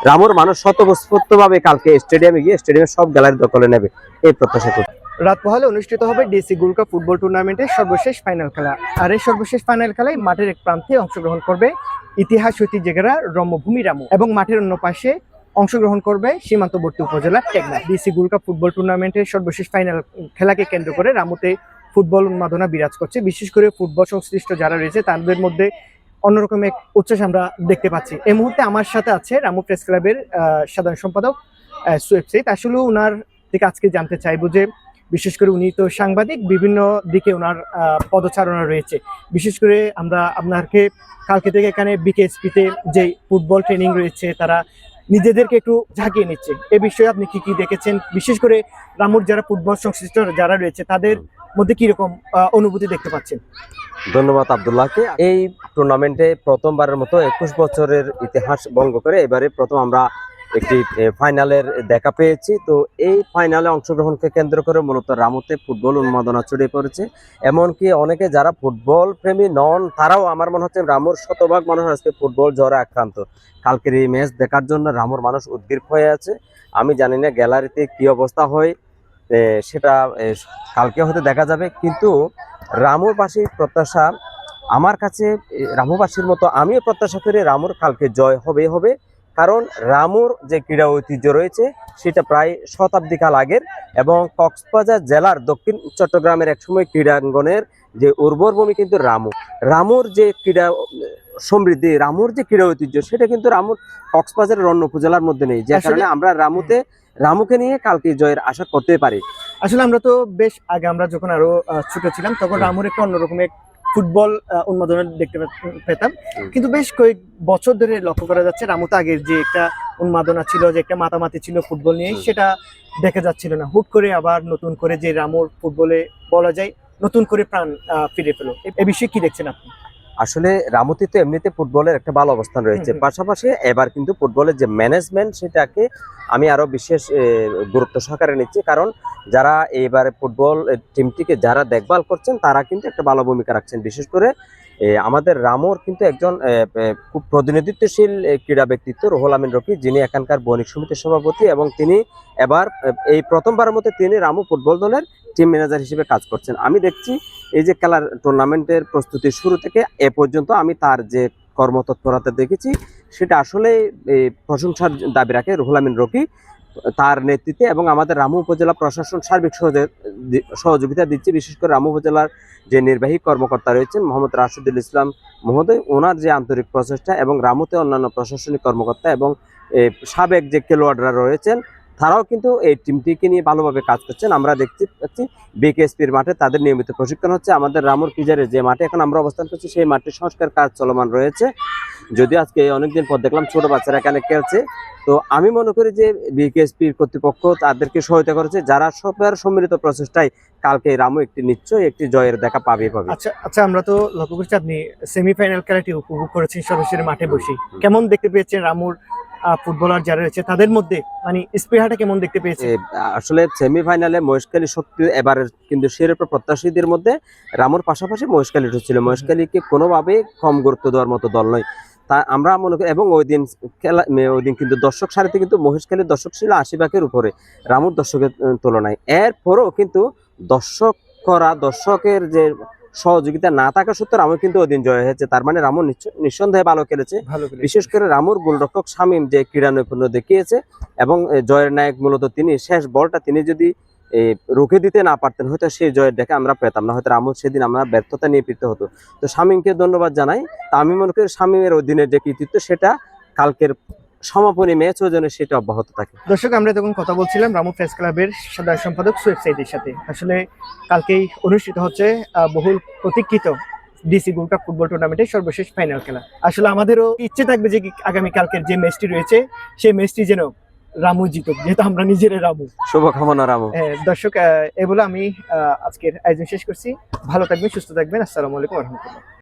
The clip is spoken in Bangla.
রামুর মানুষ স্বতঃস্ফূর্তভাবে কালকে স্টেডিয়ামে গিয়ে স্টেডিয়ামের সব গ্যালারি দখলে নেবে এই প্রত্যাশা করি। রাত পোহালে অনুষ্ঠিত হবে ডিসি গোল্ড কাপ ফুটবল টুর্নামেন্টের সর্বশেষ ফাইনাল খেলা। আর এই সর্বশেষ ফাইনাল খেলায় মাঠের এক প্রান্তে অংশগ্রহণ করবে ইতিহাস ঐতিহ্যেরা রম্যভূমি রামু এবং মাঠের অন্য পাশে অংশগ্রহণ করবে সীমান্তবর্তী উপজেলা Teknaf. DC gold cup football টুর্নামেন্টের সর্বশেষ ফাইনাল খেলাকে কেন্দ্র করে রামুতে ফুটবল উন্মাদনা বিরাজ করছে। বিশেষ করে ফুটবল সংশ্লিষ্ট যারা রয়েছে তাদের মধ্যে অন্যরকম এক উচ্ছ্বাস আমরা দেখতে পাচ্ছি। এই মুহূর্তে আমার সাথে আছে রামু প্রেস ক্লাবের সাধারণ সম্পাদক সোয়েব সাইদ। আসলে ওনার থেকে আজকে জানতে চাইবো যে বিশেষ করে উনি তো সাংবাদিক, বিভিন্ন দিকে ওনার পদচারণা রয়েছে। বিশেষ করে আমরা আপনাকে কালকে থেকে এখানে বিকেএসপিতে যে ফুটবল ট্রেনিং রয়েছে তারা নিজেদেরকে একটু ঝাঁকিয়ে নিচ্ছে, এ বিষয়ে আপনি কি কি দেখেছেন? বিশেষ করে রামুর যারা ফুটবল সংশ্লিষ্ট যারা রয়েছে তাদের মধ্যে কিরকম অনুভূতি দেখতে পাচ্ছেন? ধন্যবাদ আব্দুল্লাহকে। এই টুর্নামেন্টে প্রথমবারের মতো 21 বছরের ইতিহাস ভঙ্গ করে এবারে প্রথম আমরা একটি ফাইনালের দেখা পেয়েছি। তো এই ফাইনালে অংশগ্রহণকে কেন্দ্র করে মূলত রামুতে ফুটবল উন্মাদনা ছড়িয়ে পড়েছে। এমনকি অনেকে যারা ফুটবল প্রেমী নন তারাও, আমার মনে হচ্ছে রামুর শতভাগ মানুষ আজকে ফুটবল জ্বরে আক্রান্ত। কালকের এই ম্যাচ দেখার জন্য রামুর মানুষ উদ্গ্রীব হয়ে আছে। আমি জানি না গ্যালারিতে কি অবস্থা হয়, সেটা কালকে হয়তো দেখা যাবে। কিন্তু রামুরবাসীর প্রত্যাশা, আমার কাছে রামুবাসীর মতো আমিও প্রত্যাশা করি রামুর কালকে জয় হবে। কারণ রামুর যে ক্রীড়া ঐতিহ্য রয়েছে সেটা প্রায় শতাব্দীকাল আগের, এবং কক্সবাজার জেলার দক্ষিণ চট্টগ্রামের একসময় ক্রীড়াঙ্গনের যে উর্বর ভূমি কিন্তু রামুর যে ক্রীড়া সমৃদ্ধি, রামুর যে ক্রীড়া ঐতিহ্য সেটা কিন্তু রামুর কক্সবাজারের অন্য উপজেলার মধ্যে নেই, যে কারণে আমরা রামুকে নিয়ে কালকে জয়ের আশা করতে পারি। আসলে আমরা তো বেশ আগে, আমরা যখন আরো ছোট ছিলাম তখন রামুর একটা অন্যরকম ফুটবল উন্মাদনা দেখতে পেতাম, কিন্তু বেশ কয়েক বছর ধরে লক্ষ্য করা যাচ্ছে রামুতে আগের যে একটা উন্মাদনা ছিল, যে একটা মাতামাতি ছিল ফুটবল নিয়ে, সেটা দেখা যাচ্ছিল না। হুট করে আবার নতুন করে যে রামুর ফুটবলে বলা যায় নতুন করে প্রাণ ফিরে পেল, এ বিষয়ে কি দেখছেন আপনি? আসলে রামুতে তো এমনিতে ফুটবলের একটা ভালো অবস্থান রয়েছে, পাশাপাশি এবার কিন্তু ফুটবলের যে ম্যানেজমেন্ট সেটাকে আমি আরো বিশেষ গুরুত্ব সহকারে নিচ্ছি। কারণ যারা এবারে ফুটবল টিমটিকে যারা দেখভাল করছেন তারা কিন্তু একটা ভালো ভূমিকা রাখছেন। বিশেষ করে আমাদের রামুর কিন্তু একজন খুব প্রতিনিধিত্বশীল ক্রীড়া ব্যক্তিত্ব রুহুল আমিন রকি, যিনি এখানকার বণিক সমিতির সভাপতি, এবং তিনি এবার এই প্রথমবারের মতো তিনি রামু ফুটবল দলের টিম ম্যানেজার হিসেবে কাজ করছেন। আমি দেখছি এই যে খেলার টুর্নামেন্টের প্রস্তুতির শুরু থেকে এ পর্যন্ত আমি তার যে কর্মতৎপরতা দেখেছি সেটা আসলে প্রশংসার দাবি রাখে রুহুল আমিন রকি, তার নেতৃত্বে। এবং আমাদের রামু উপজেলা প্রশাসন সার্বিক সহযোগিতা দিচ্ছে। বিশেষ করে রামু উপজেলার যে নির্বাহী কর্মকর্তা রয়েছেন মোহাম্মদ রাশিদুল ইসলাম মহোদয়, ওনার যে আন্তরিক প্রচেষ্টা, এবং রামুতে অন্যান্য প্রশাসনিক কর্মকর্তা এবং সাবেক যে খেলোয়াড়রা রয়েছেন তারাও কিন্তু এই টিমটিকে নিয়ে ভালোভাবে কাজ করছেন। আমরা দেখতে পাচ্ছি বিকেএসপির মাঠে তাদের নিয়মিত প্রশিক্ষণ হচ্ছে। আমাদের রামুর কিজারের যে মাঠে এখন আমরা অবস্থান করছি সেই মাঠে সংস্কার কাজ চলমান রয়েছে। যদিও আজকে অনেকদিন পর দেখলাম ছোট বাচ্চারা এখানে খেলছে। তো আমি মনে করি যে বিকেএসপির কর্তৃপক্ষ তাদেরকে সহায়তা করেছে, যারা সবার সম্মিলিত প্রচেষ্টায় কালকে রামু নিশ্চয়ই একটি জয়ের দেখা পাবে। আচ্ছা, আমরা তো লক্ষ্য করছি আপনি সেমিফাইনাল খেলাটি উপভোগ করেছেন সরাসরি মাঠে বসে। কেমন দেখতে পেয়েছেন রামুর ফুটবলার যারা রয়েছে তাদের মধ্যে, মানে স্পৃহাটা কেমন দেখতে পেয়েছে? আসলে সেমিফাইনালে মহেশখালী সত্যি এবার কিন্তু শিরোপা প্রত্যাশীদের মধ্যে রামুর পাশাপাশি মহেশখালী ছিল। মহেশখালীকে কোনোভাবে কম গুরুত্ব দেওয়ার মতো দল নয়, তা আমরা মনে করি। এবং ওই দিন কিন্তু দর্শক সারিতে কিন্তু মহেশখালীর দর্শক ছিল 80% উপরে রামুর দর্শকের তুলনায়। এরপরও কিন্তু দর্শকের যে সহযোগিতা না থাকা সত্ত্বেও রামু কিন্তু ওই দিন জয় হয়েছে। তার মানে রামু নিঃসন্দেহে ভালো খেলেছে। বিশেষ করে রামুর গোলরক্ষক শামীম যে ক্রীড়া নৈপুণ্য দেখিয়েছে, এবং জয়ের নায়ক মূলত তিনি। শেষ বলটা তিনি যদি রুখে দিতে না পারতেন হয়তো সেই জয়ের দেখে আমরা পেতাম না, হয়তো রামুর সেদিন আমরা ব্যর্থতা নিয়ে ফিরতে হতো। তো শামীমকে ধন্যবাদ জানাই। তা আমি মনে করি শামীমের অধীনের যে কৃতিত্ব সেটা কালকের সমাপনী ম্যাচও যেন সেটা অব্যাহত থাকে। দর্শক, আমরা তখন কথা বলছিলাম রামু প্রেস ক্লাবের সাধারণ সম্পাদক সোয়েব সাইদের সাথে। আসলে কালকেই অনুষ্ঠিত হচ্ছে বহুল প্রতীক্ষিত ডিসি গোল্ড কাপ ফুটবল টুর্নামেন্টের সর্বশেষ ফাইনাল খেলা। আসলে আমাদেরও ইচ্ছে থাকবে যে আগামী কালকের যে ম্যাচটি রয়েছে সেই ম্যাচটি যেন রামু জিতুক, যেহেতু আমরা নিজেরা রামু। শুভকামনা রামু। দর্শক, এ বলে আমি আজকের আয়োজন শেষ করছি। ভালো থাকবেন, সুস্থ থাকবেন। আসসালামু আলাইকুম ওয়া রাহমাতুল্লাহ।